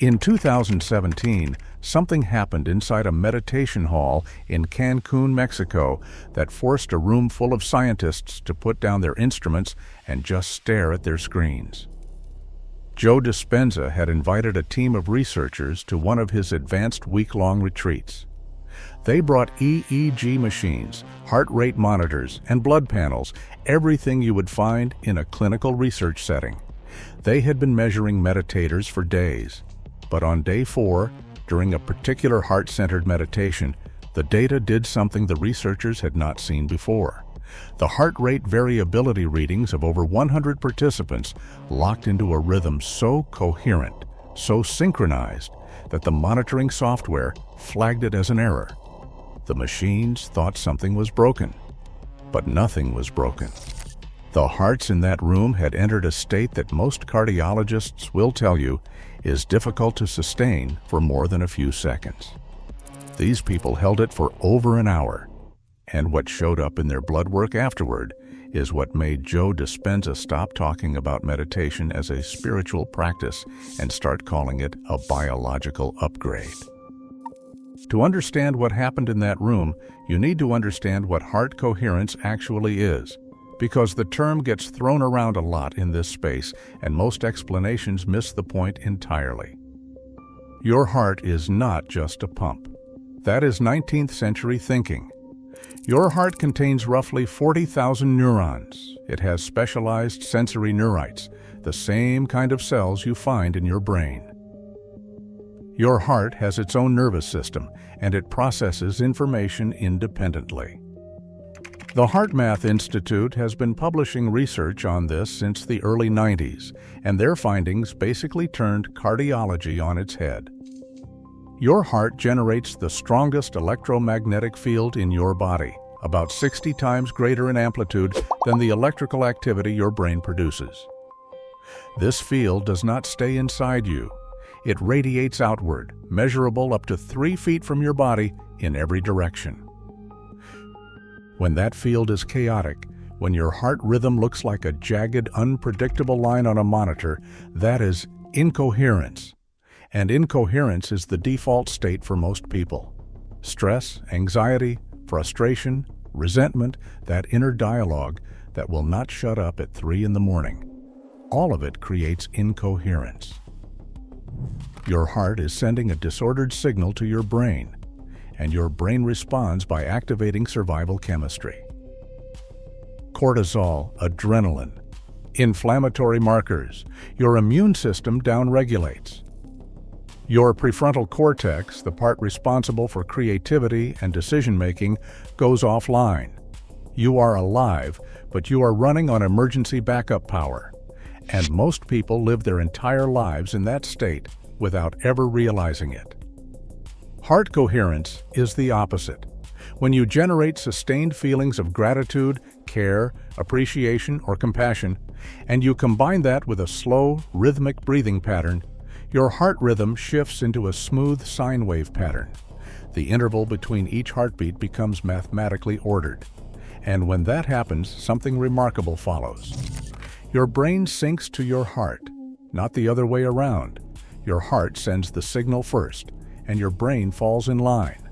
In 2017, something happened inside a meditation hall in Cancun, Mexico, that forced a room full of scientists to put down their instruments and just stare at their screens. Joe Dispenza had invited a team of researchers to one of his advanced week-long retreats. They brought EEG machines, heart rate monitors, and blood panels, everything you would find in a clinical research setting. They had been measuring meditators for days. But on day 4, during a particular heart-centered meditation, the data did something the researchers had not seen before. The heart rate variability readings of over 100 participants locked into a rhythm so coherent, so synchronized, that the monitoring software flagged it as an error. The machines thought something was broken, but nothing was broken. The hearts in that room had entered a state that most cardiologists will tell you is difficult to sustain for more than a few seconds. These people held it for over an hour, and what showed up in their blood work afterward is what made Joe Dispenza stop talking about meditation as a spiritual practice and start calling it a biological upgrade. To understand what happened in that room, you need to understand what heart coherence actually is, because the term gets thrown around a lot in this space and most explanations miss the point entirely. Your heart is not just a pump. That is 19th century thinking. Your heart contains roughly 40,000 neurons. It has specialized sensory neurites, the same kind of cells you find in your brain. Your heart has its own nervous system, and it processes information independently. The HeartMath Institute has been publishing research on this since the early 90s, and their findings basically turned cardiology on its head. Your heart generates the strongest electromagnetic field in your body, about 60 times greater in amplitude than the electrical activity your brain produces. This field does not stay inside you. It radiates outward, measurable up to 3 feet from your body in every direction. When that field is chaotic, when your heart rhythm looks like a jagged, unpredictable line on a monitor, that is incoherence. And incoherence is the default state for most people. Stress, anxiety, frustration, resentment, that inner dialogue that will not shut up at 3 in the morning. All of it creates incoherence. Your heart is sending a disordered signal to your brain, and your brain responds by activating survival chemistry. Cortisol, adrenaline, inflammatory markers, your immune system downregulates. Your prefrontal cortex, the part responsible for creativity and decision-making, goes offline. You are alive, but you are running on emergency backup power, and most people live their entire lives in that state without ever realizing it. Heart coherence is the opposite. When you generate sustained feelings of gratitude, care, appreciation, or compassion, and you combine that with a slow, rhythmic breathing pattern, your heart rhythm shifts into a smooth sine wave pattern. The interval between each heartbeat becomes mathematically ordered. And when that happens, something remarkable follows. Your brain syncs to your heart, not the other way around. Your heart sends the signal first, and your brain falls in line.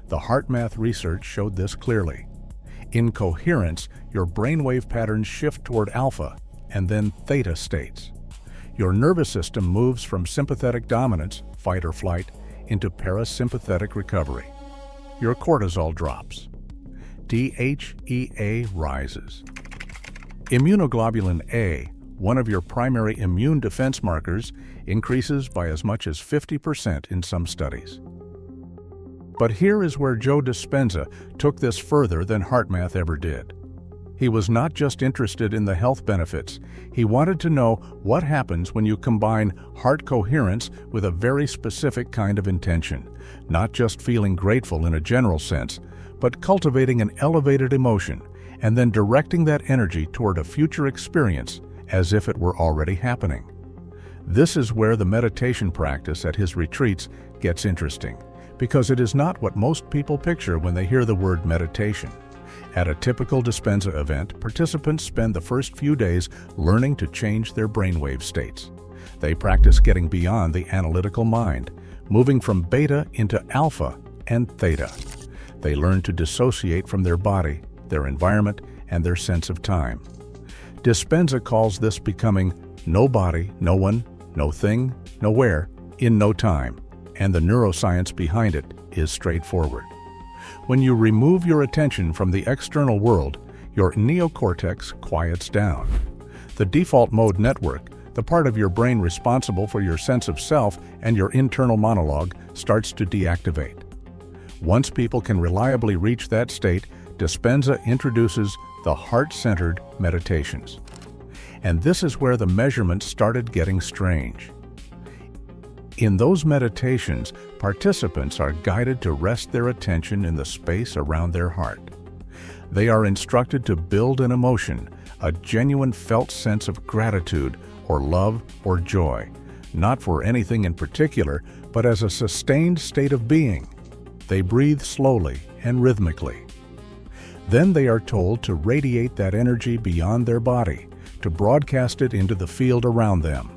The HeartMath research showed this clearly. In coherence, your brainwave patterns shift toward alpha and then theta states. Your nervous system moves from sympathetic dominance, fight or flight, into parasympathetic recovery. Your cortisol drops. DHEA rises. Immunoglobulin A, one of your primary immune defense markers, increases by as much as 50% in some studies. But here is where Joe Dispenza took this further than HeartMath ever did. He was not just interested in the health benefits. He wanted to know what happens when you combine heart coherence with a very specific kind of intention, not just feeling grateful in a general sense, but cultivating an elevated emotion and then directing that energy toward a future experience as if it were already happening. This is where the meditation practice at his retreats gets interesting, because it is not what most people picture when they hear the word meditation. At a typical Dispenza event, participants spend the first few days learning to change their brainwave states. They practice getting beyond the analytical mind, moving from beta into alpha and theta. They learn to dissociate from their body, their environment, and their sense of time. Dispenza calls this becoming no body, no one, no thing, nowhere, in no time, and the neuroscience behind it is straightforward. When you remove your attention from the external world, your neocortex quiets down. The default mode network, the part of your brain responsible for your sense of self and your internal monologue, starts to deactivate. Once people can reliably reach that state, Dispenza introduces the heart-centered meditations. And this is where the measurements started getting strange. In those meditations, participants are guided to rest their attention in the space around their heart. They are instructed to build an emotion, a genuine felt sense of gratitude or love or joy, not for anything in particular, but as a sustained state of being. They breathe slowly and rhythmically. Then they are told to radiate that energy beyond their body, to broadcast it into the field around them.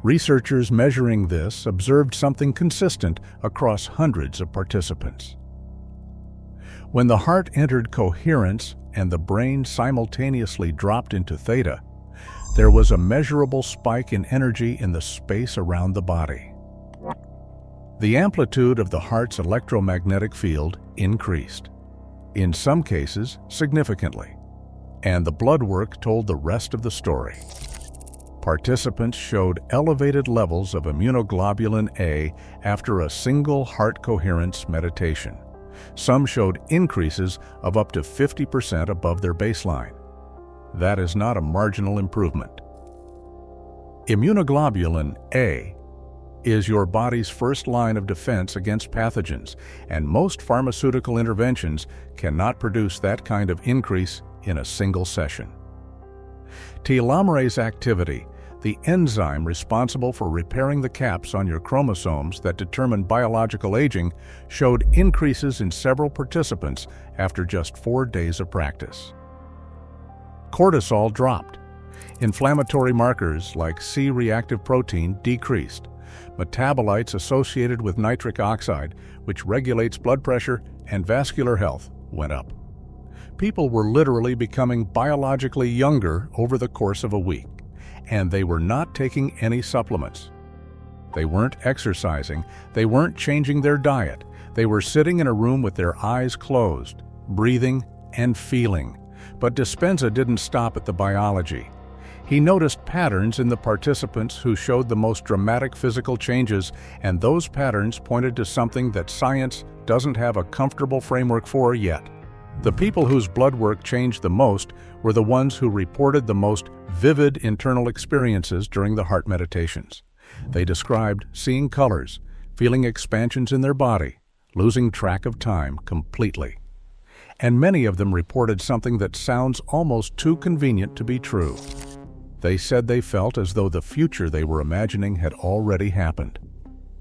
Researchers measuring this observed something consistent across hundreds of participants. When the heart entered coherence and the brain simultaneously dropped into theta, there was a measurable spike in energy in the space around the body. The amplitude of the heart's electromagnetic field increased, in some cases significantly, and the blood work told the rest of the story. Participants showed elevated levels of immunoglobulin A after a single heart coherence meditation. Some showed increases of up to 50% above their baseline. That is not a marginal improvement. Immunoglobulin A is your body's first line of defense against pathogens, and most pharmaceutical interventions cannot produce that kind of increase in a single session. Telomerase activity, the enzyme responsible for repairing the caps on your chromosomes that determine biological aging, showed increases in several participants after just 4 days of practice. Cortisol dropped. Inflammatory markers like C-reactive protein decreased. Metabolites associated with nitric oxide, which regulates blood pressure and vascular health, went up. People were literally becoming biologically younger over the course of a week, and they were not taking any supplements. They weren't exercising, they weren't changing their diet. They were sitting in a room with their eyes closed, breathing and feeling. But Dispenza didn't stop at the biology. He noticed patterns in the participants who showed the most dramatic physical changes, and those patterns pointed to something that science doesn't have a comfortable framework for yet. The people whose blood work changed the most were the ones who reported the most vivid internal experiences during the heart meditations. They described seeing colors, feeling expansions in their body, losing track of time completely. And many of them reported something that sounds almost too convenient to be true. They said they felt as though the future they were imagining had already happened.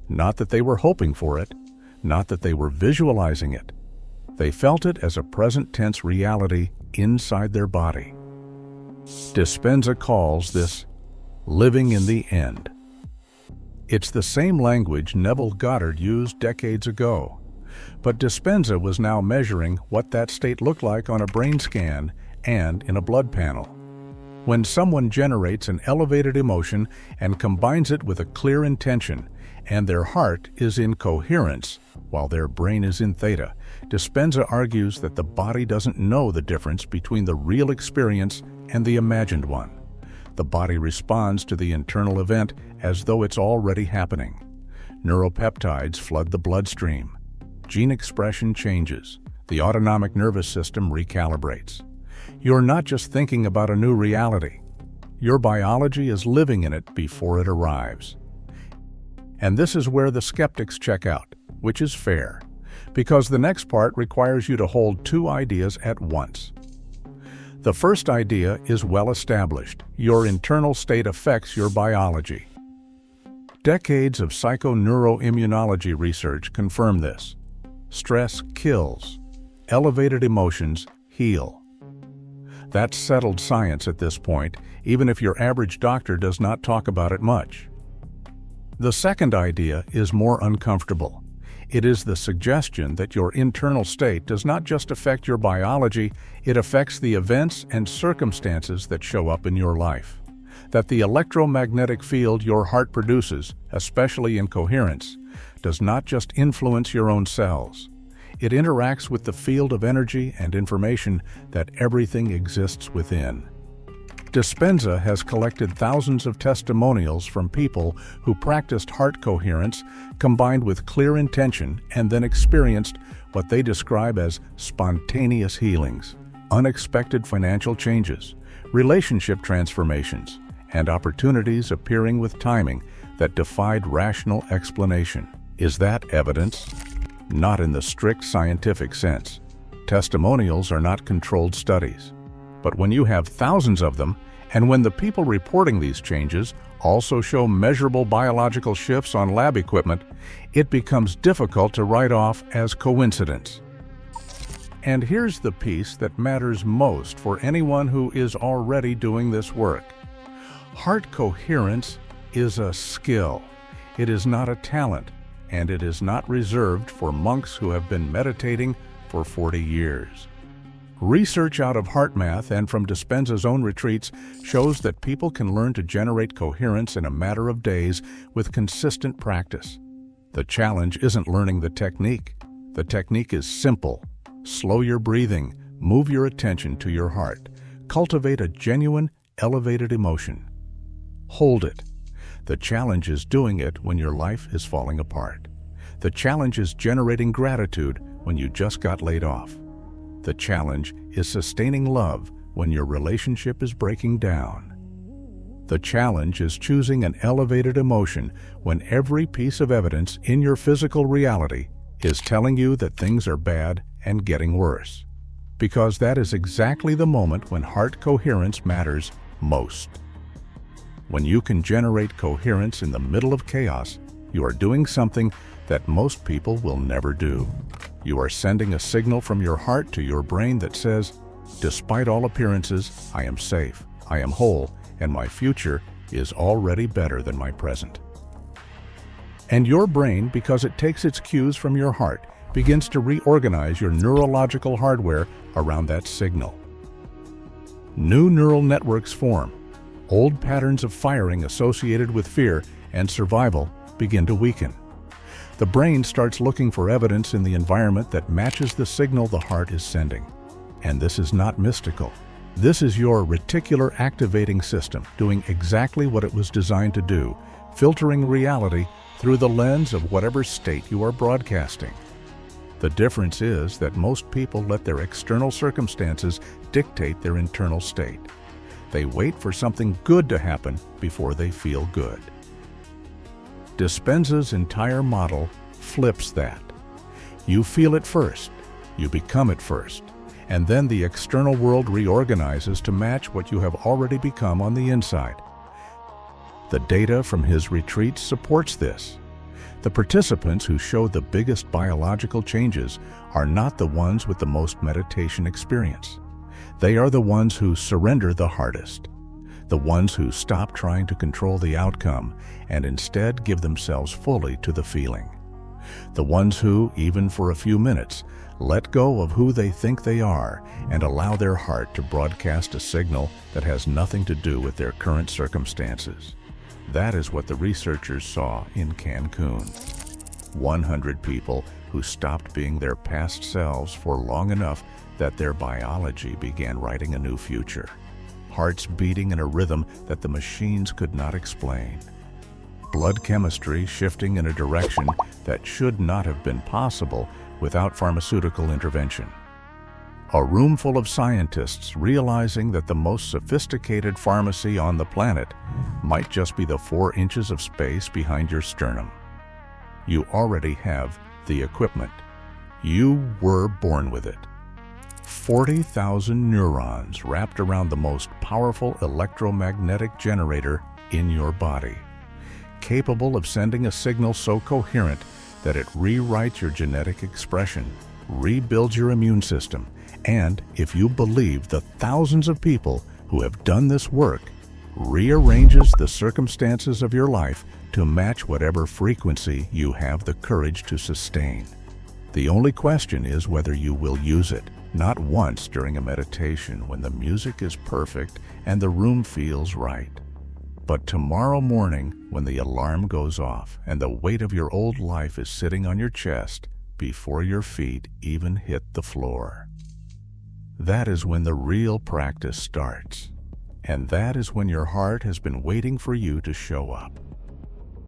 Not that they were hoping for it, not that they were visualizing it. They felt it as a present-tense reality inside their body. Dispenza calls this living in the end. It's the same language Neville Goddard used decades ago, but Dispenza was now measuring what that state looked like on a brain scan and in a blood panel. When someone generates an elevated emotion and combines it with a clear intention, and their heart is in coherence while their brain is in theta, Dispenza argues that the body doesn't know the difference between the real experience and the imagined one. The body responds to the internal event as though it's already happening. Neuropeptides flood the bloodstream. Gene expression changes. The autonomic nervous system recalibrates. You're not just thinking about a new reality. Your biology is living in it before it arrives. And this is where the skeptics check out, which is fair, because the next part requires you to hold two ideas at once. The first idea is well established. Your internal state affects your biology. Decades of psychoneuroimmunology research confirm this. Stress kills. Elevated emotions heal. That's settled science at this point, even if your average doctor does not talk about it much. The second idea is more uncomfortable. It is the suggestion that your internal state does not just affect your biology, it affects the events and circumstances that show up in your life. That the electromagnetic field your heart produces, especially in coherence, does not just influence your own cells. It interacts with the field of energy and information that everything exists within. Dispenza has collected thousands of testimonials from people who practiced heart coherence combined with clear intention and then experienced what they describe as spontaneous healings, unexpected financial changes, relationship transformations, and opportunities appearing with timing that defied rational explanation. Is that evidence? Not in the strict scientific sense. Testimonials are not controlled studies. But when you have thousands of them, and when the people reporting these changes also show measurable biological shifts on lab equipment, it becomes difficult to write off as coincidence. And here's the piece that matters most for anyone who is already doing this work. Heart coherence is a skill. It is not a talent, and it is not reserved for monks who have been meditating for 40 years. Research out of HeartMath and from Dispenza's own retreats shows that people can learn to generate coherence in a matter of days with consistent practice. The challenge isn't learning the technique. The technique is simple. Slow your breathing, move your attention to your heart, cultivate a genuine, elevated emotion. Hold it. The challenge is doing it when your life is falling apart. The challenge is generating gratitude when you just got laid off. The challenge is sustaining love when your relationship is breaking down. The challenge is choosing an elevated emotion when every piece of evidence in your physical reality is telling you that things are bad and getting worse. Because that is exactly the moment when heart coherence matters most. When you can generate coherence in the middle of chaos, you are doing something that most people will never do. You are sending a signal from your heart to your brain that says, despite all appearances, I am safe, I am whole, and my future is already better than my present. And your brain, because it takes its cues from your heart, begins to reorganize your neurological hardware around that signal. New neural networks form. Old patterns of firing associated with fear and survival begin to weaken. The brain starts looking for evidence in the environment that matches the signal the heart is sending. And this is not mystical. This is your reticular activating system doing exactly what it was designed to do, filtering reality through the lens of whatever state you are broadcasting. The difference is that most people let their external circumstances dictate their internal state. They wait for something good to happen before they feel good. Dispenza's entire model flips that. You feel it first, you become it first, and then the external world reorganizes to match what you have already become on the inside. The data from his retreats supports this. The participants who show the biggest biological changes are not the ones with the most meditation experience. They are the ones who surrender the hardest, the ones who stop trying to control the outcome and instead give themselves fully to the feeling. The ones who, even for a few minutes, let go of who they think they are and allow their heart to broadcast a signal that has nothing to do with their current circumstances. That is what the researchers saw in Cancun. 100 people who stopped being their past selves for long enough that their biology began writing a new future. Hearts beating in a rhythm that the machines could not explain. Blood chemistry shifting in a direction that should not have been possible without pharmaceutical intervention. A room full of scientists realizing that the most sophisticated pharmacy on the planet might just be the 4 inches of space behind your sternum. You already have the equipment. You were born with it. 40,000 neurons wrapped around the most powerful electromagnetic generator in your body, capable of sending a signal so coherent that it rewrites your genetic expression, rebuilds your immune system, and, if you believe the thousands of people who have done this work, rearranges the circumstances of your life to match whatever frequency you have the courage to sustain. The only question is whether you will use it, not once during a meditation when the music is perfect and the room feels right, but tomorrow morning when the alarm goes off and the weight of your old life is sitting on your chest before your feet even hit the floor. That is when the real practice starts, and that is when your heart has been waiting for you to show up.